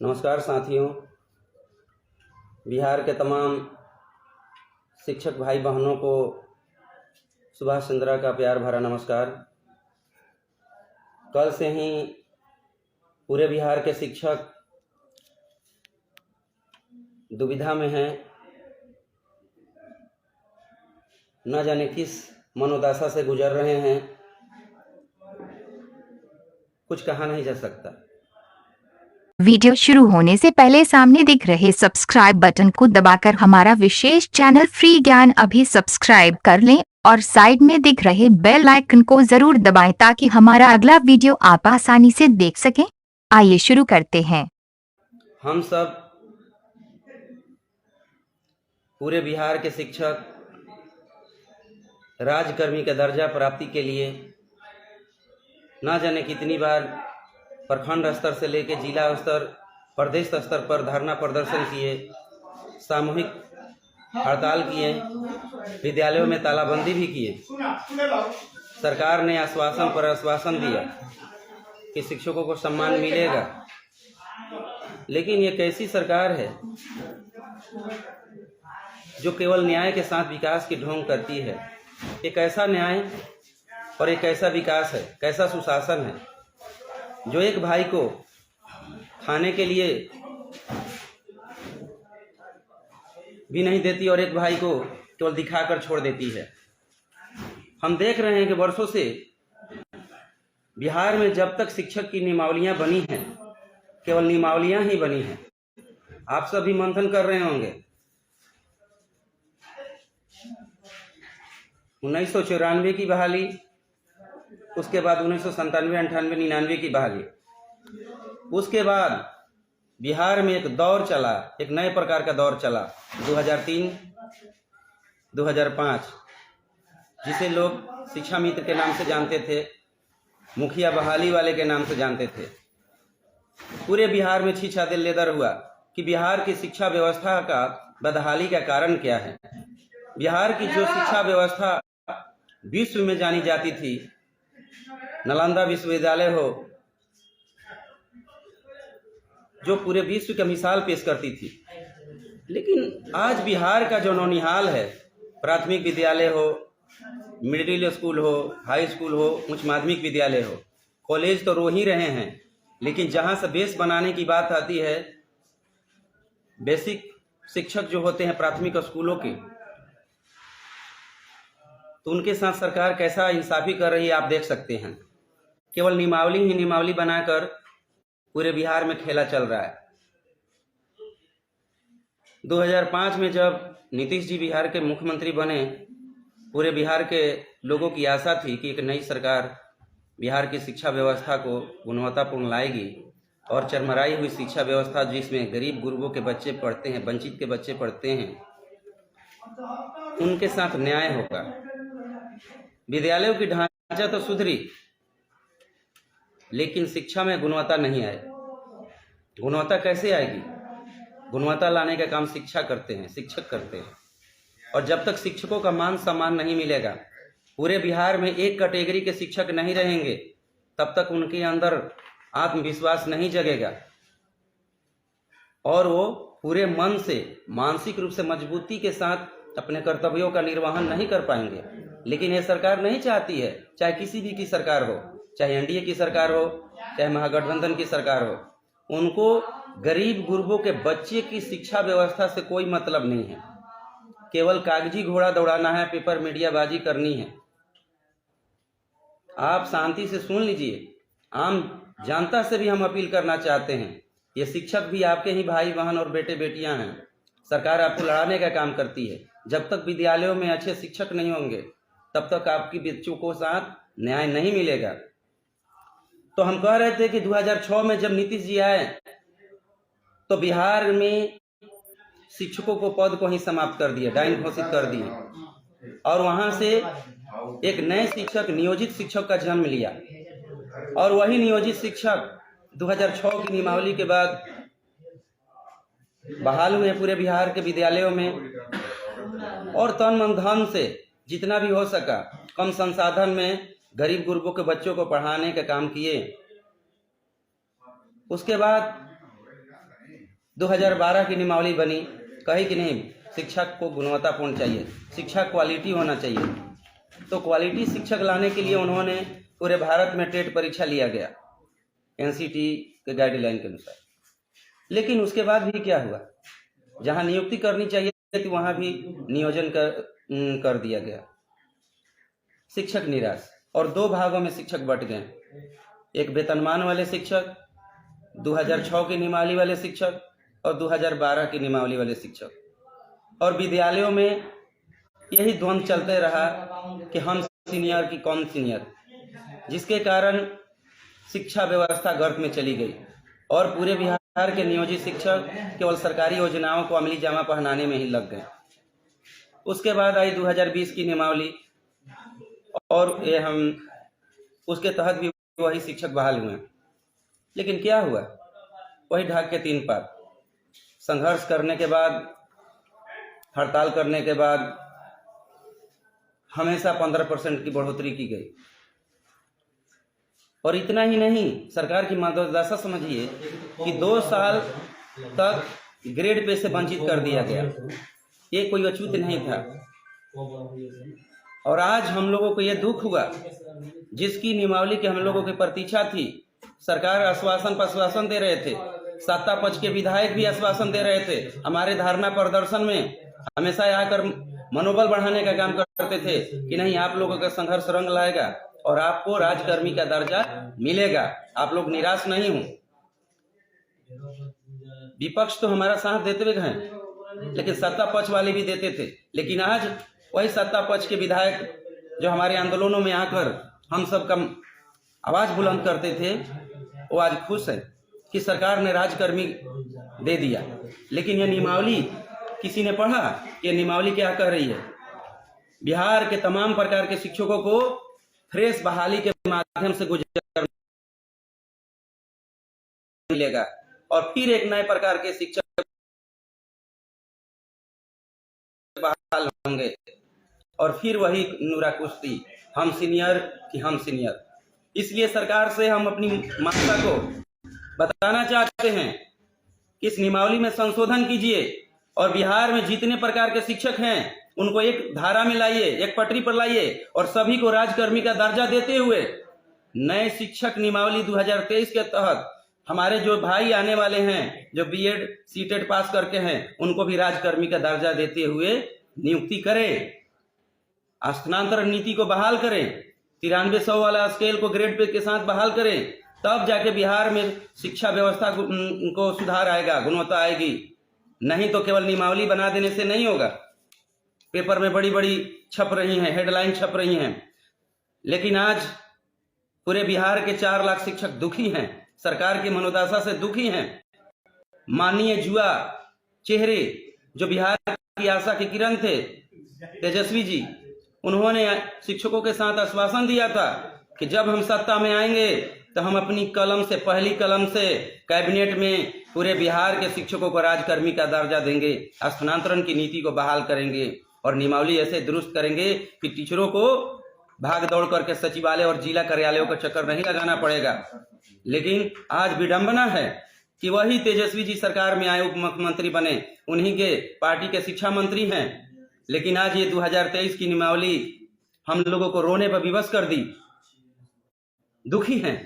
नमस्कार साथियों। बिहार के तमाम शिक्षक भाई बहनों को सुभाष चंद्र का प्यार भरा नमस्कार। कल से ही पूरे बिहार के शिक्षक दुविधा में हैं। न जाने किस मनोदशा से गुजर रहे हैं, कुछ कहा नहीं जा सकता। वीडियो शुरू होने से पहले सामने दिख रहे सब्सक्राइब बटन को दबाकर हमारा विशेष चैनल फ्री ज्ञान अभी सब्सक्राइब कर लें और साइड में दिख रहे बेल आइकन को जरूर दबाएं ताकि हमारा अगला वीडियो आप आसानी से देख सकें। आइए शुरू करते हैं। हम सब पूरे बिहार के शिक्षक राजकर्मी का दर्जा प्राप्ति के लिए ना जाने कितनी बार प्रखंड स्तर से लेकर जिला स्तर, प्रदेश स्तर पर धरना प्रदर्शन किए, सामूहिक हड़ताल किए, विद्यालयों में तालाबंदी भी किए। सरकार ने आश्वासन पर आश्वासन दिया कि शिक्षकों को सम्मान मिलेगा, लेकिन ये कैसी सरकार है जो केवल न्याय के साथ विकास की ढोंग करती है। एक ऐसा न्याय और एक ऐसा विकास है, कैसा सुशासन है जो एक भाई को खाने के लिए भी नहीं देती और एक भाई को केवल दिखाकर छोड़ देती है। हम देख रहे हैं कि वर्षों से बिहार में जब तक शिक्षक की नियमावलियां बनी हैं, केवल नियमावलियां ही बनी हैं। आप सभी मंथन कर रहे होंगे। 1994 की बहाली, उसके बाद 1997, 98, 99 की बहाली, उसके बाद बिहार में एक दौर चला, एक नए प्रकार का दौर चला 2003, 2005, जिसे लोग शिक्षा मित्र के नाम से जानते थे, मुखिया बहाली वाले के नाम से जानते थे। पूरे बिहार में छीछा दिल लेदर हुआ कि बिहार की शिक्षा व्यवस्था का बदहाली का कारण क्या है। बिहार की जो शिक्षा व्यवस्था विश्व में जानी जाती थी, नालंदा विश्वविद्यालय हो, जो पूरे विश्व की मिसाल पेश करती थी, लेकिन आज बिहार का जो नौनिहाल है, प्राथमिक विद्यालय हो, मिडिल स्कूल हो, हाई स्कूल हो, उच्च माध्यमिक विद्यालय हो, कॉलेज तो रो ही रहे हैं, लेकिन जहां से बेस बनाने की बात आती है, बेसिक शिक्षक जो होते हैं प्राथमिक स्कूलों के, तो उनके साथ सरकार कैसा इंसाफी कर रही है आप देख सकते हैं। केवल नियमावली ही नियमावली बनाकर पूरे बिहार में खेला चल रहा है। 2005 में जब नीतीश जी बिहार के मुख्यमंत्री बने, पूरे बिहार के लोगों की आशा थी कि एक नई सरकार बिहार की शिक्षा व्यवस्था को गुणवत्तापूर्ण लाएगी और चरमराई हुई शिक्षा व्यवस्था जिसमें गरीब गुरबों के बच्चे पढ़ते हैं, वंचित के बच्चे पढ़ते हैं, उनके साथ न्याय होगा। विद्यालयों की ढांचा तो सुधरी, लेकिन शिक्षा में गुणवत्ता नहीं आई। गुणवत्ता कैसे आएगी? गुणवत्ता लाने का काम शिक्षा करते हैं, शिक्षक करते हैं। और जब तक शिक्षकों का मान सम्मान नहीं मिलेगा, पूरे बिहार में एक कैटेगरी के शिक्षक नहीं रहेंगे, तब तक उनके अंदर आत्मविश्वास नहीं जगेगा और वो पूरे मन से, मानसिक रूप से मजबूती के साथ अपने कर्तव्यों का निर्वहन नहीं कर पाएंगे। लेकिन ये सरकार नहीं चाहती है, चाहे किसी भी की सरकार हो, चाहे एनडीए की सरकार हो, चाहे महागठबंधन की सरकार हो, उनको गरीब गुरबों के बच्चे की शिक्षा व्यवस्था से कोई मतलब नहीं है। केवल कागजी घोड़ा दौड़ाना है, पेपर मीडियाबाजी करनी है। आप शांति से सुन लीजिए। आम जनता से भी हम अपील करना चाहते हैं, ये शिक्षक भी आपके ही भाई बहन और बेटे बेटियां हैं। सरकार आपको लड़ाने का काम करती है। जब तक विद्यालयों में अच्छे शिक्षक नहीं होंगे, तब तक आपकी बच्चों को साथ न्याय नहीं मिलेगा। तो हम कह रहे थे कि 2006 में जब नीतीश जी आए, तो बिहार में शिक्षकों को पद को ही समाप्त कर दिया, डायन घोषित कर दिए, और वहां से एक नए शिक्षक, नियोजित शिक्षक का जन्म लिया। और वही नियोजित शिक्षक 2006 की नियमावली के बाद बहाल हुए पूरे बिहार के विद्यालयों में, और तन मन धन से जितना भी हो सका कम संसाधन में गरीब गुरबों के बच्चों को पढ़ाने का काम किए। उसके बाद 2012 की नियमावली बनी, कही कि नहीं शिक्षा को गुणवत्तापूर्ण चाहिए, शिक्षा क्वालिटी होना चाहिए। तो क्वालिटी शिक्षक लाने के लिए उन्होंने पूरे भारत में टेट परीक्षा लिया गया एनसीटी के गाइडलाइन के अनुसार। लेकिन उसके बाद भी क्या हुआ, जहां नियुक्ति करनी चाहिए थी वहां भी नियोजन कर दिया गया। शिक्षक निराश, और दो भागों में शिक्षक बंट गए, एक वेतनमान वाले शिक्षक, 2006 की नियमावली वाले शिक्षक और 2012 की नियमावली वाले शिक्षक। और विद्यालयों में यही द्वंद्व चलते रहा कि हम सीनियर की कौन सीनियर, जिसके कारण शिक्षा व्यवस्था गर्त में चली गई और पूरे बिहार के नियोजित शिक्षक केवल सरकारी योजनाओं को अमली जामा पहनाने में ही लग गए। उसके बाद आई 2020 की नियमावली और हम उसके तहत भी वही शिक्षक बहाल हुए। लेकिन क्या हुआ, वही ढाक के तीन पात, संघर्ष करने के बाद, हड़ताल करने के बाद हमेशा 15% की बढ़ोतरी की गई। और इतना ही नहीं, सरकार की मनोदशा समझिए कि 2 साल तक ग्रेड पे से वंचित कर दिया गया, ये कोई अछूत नहीं था। और आज हम लोगों को ये दुख हुआ, जिसकी नियमावली की हम लोगों की प्रतीक्षा थी, सरकार आश्वासन पर आश्वासन दे रहे थे, सत्ता पक्ष के विधायक भी आश्वासन दे रहे थे, हमारे धरना प्रदर्शन में हमेशा आकर मनोबल बढ़ाने का काम करते थे कि नहीं आप लोगों का संघर्ष रंग लाएगा और आपको राजकर्मी का दर्जा मिलेगा, आप लोग निराश नहीं हो। विपक्ष तो हमारा साथ देते हुए हैं, लेकिन सत्ता पक्ष वाले भी देते थे। लेकिन आज वही सत्ता पक्ष के विधायक जो हमारे आंदोलनों में आकर हम सब का आवाज बुलंद करते थे, वो आज खुश है कि सरकार ने राजकर्मी दे दिया। लेकिन यह नियमावली किसी ने पढ़ा, ये नियमावली क्या कह रही है, बिहार के तमाम प्रकार के शिक्षकों को फ्रेश बहाली के माध्यम से गुजर मिलेगा और फिर एक नए प्रकार के शिक्षक बहाल होंगे और फिर वही नूरा कुश्ती, हम सीनियर कि हम सीनियर। इसलिए सरकार से हम अपनी मांग को बताना चाहते हैं कि इस नियमावली में संशोधन कीजिए और बिहार में जितने प्रकार के शिक्षक हैं उनको एक धारा में लाइए, एक पटरी पर लाइए और सभी को राजकर्मी का दर्जा देते हुए नए शिक्षक नियमावली 2023 के तहत हमारे जो भाई आने वाले हैं, जो बीएड सीटेट पास करके हैं, उनको भी राजकर्मी का दर्जा देते हुए नियुक्ति करें, स्थानांतरण नीति को बहाल करें, 9300 वाला स्केल को ग्रेड पे के साथ बहाल करें, तब जाके बिहार में शिक्षा व्यवस्था को सुधार आएगा, गुणवत्ता आएगी। नहीं तो केवल नियमावली बना देने से नहीं होगा। पेपर में बड़ी बड़ी छप रही हैं, हेडलाइन छप रही हैं, लेकिन आज पूरे बिहार के 4 लाख शिक्षक दुखी हैं, सरकार की मनोदशा से दुखी हैं। माननीय जुआ चेहरे जो बिहार की आशा की किरण थे, तेजस्वी जी, उन्होंने शिक्षकों के साथ आश्वासन दिया था कि जब हम सत्ता में आएंगे तो हम अपनी कलम से, पहली कलम से कैबिनेट में पूरे बिहार के शिक्षकों को राजकर्मी का दर्जा देंगे, स्थानांतरण की नीति को बहाल करेंगे और नियमावली ऐसे दुरुस्त करेंगे कि टीचरों को भाग दौड़ करके सचिवालय और जिला कार्यालयों का चक्कर नहीं लगाना पड़ेगा। लेकिन आज विडंबना है कि वही तेजस्वी जी सरकार में आए, उप मुख्यमंत्री बने, उन्हीं के पार्टी के शिक्षा मंत्री हैं, लेकिन आज ये 2023 की नियमावली हम लोगों को रोने पर विवश कर दी। दुखी हैं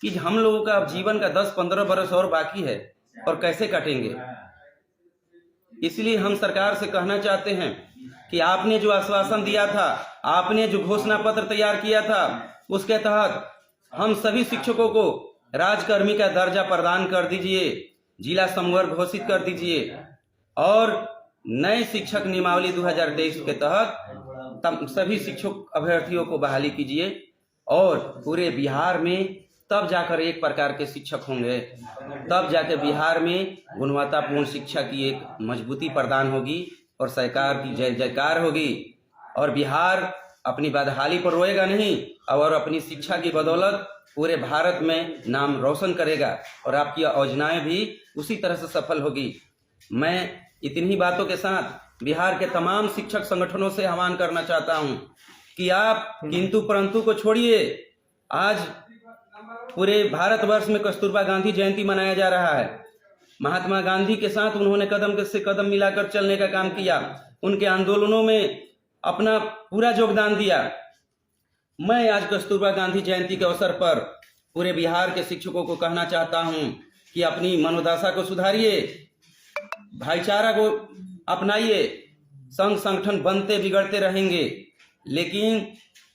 कि हम लोगों का अब जीवन का 10-15 बरस और बाकी है और कैसे कटेंगे। इसलिए हम सरकार से कहना चाहते हैं कि आपने जो आश्वासन दिया था, आपने जो घोषणा पत्र तैयार किया था, उसके तहत हम सभी शिक्षकों को राजकर्मी का दर्जा प्रदान कर दीजिए, जिला संवर्ग घोषित कर दीजिए और नए शिक्षक नियमावली 2023 के तहत सभी शिक्षक अभ्यर्थियों को बहाली कीजिए और पूरे बिहार में तब जाकर एक प्रकार के शिक्षक होंगे, तब जाकर बिहार में गुणवत्तापूर्ण शिक्षा की एक मजबूती प्रदान होगी और सरकार की जय जयकार होगी और बिहार अपनी बदहाली पर रोएगा नहीं और अपनी शिक्षा की बदौलत पूरे भारत में नाम रोशन करेगा और आपकी योजनाएं भी उसी तरह से सफल होगी। मैं इतनी ही बातों के साथ बिहार के तमाम शिक्षक संगठनों से आह्वान करना चाहता हूं कि आप किंतु परंतु को छोड़िए। आज पूरे भारतवर्ष में कस्तूरबा गांधी जयंती मनाया जा रहा है। महात्मा गांधी के साथ उन्होंने कदम से कदम मिलाकर चलने का काम किया, उनके आंदोलनों में अपना पूरा योगदान दिया। मैं आज कस्तूरबा गांधी जयंती के अवसर पर पूरे बिहार के शिक्षकों को कहना चाहता हूं कि अपनी मनोदशा को सुधारिए, भाईचारा को अपनाइए। संघ संगठन बनते बिगड़ते रहेंगे, लेकिन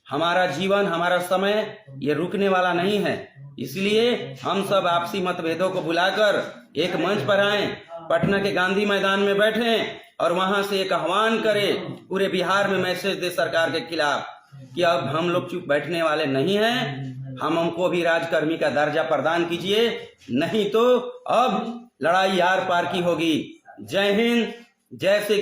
हमारा जीवन, हमारा समय ये रुकने वाला नहीं है। इसलिए हम सब आपसी मतभेदों को भुलाकर एक मंच पर आए, पटना के गांधी मैदान में बैठें और वहां से एक आह्वान करें, पूरे बिहार में मैसेज दे सरकार के खिलाफ कि अब हम लोग चुप बैठने वाले नहीं हैं, हमको भी राजकर्मी का दर्जा प्रदान कीजिए, नहीं तो अब लड़ाई आर पार की होगी। जय हिंद, जय श्री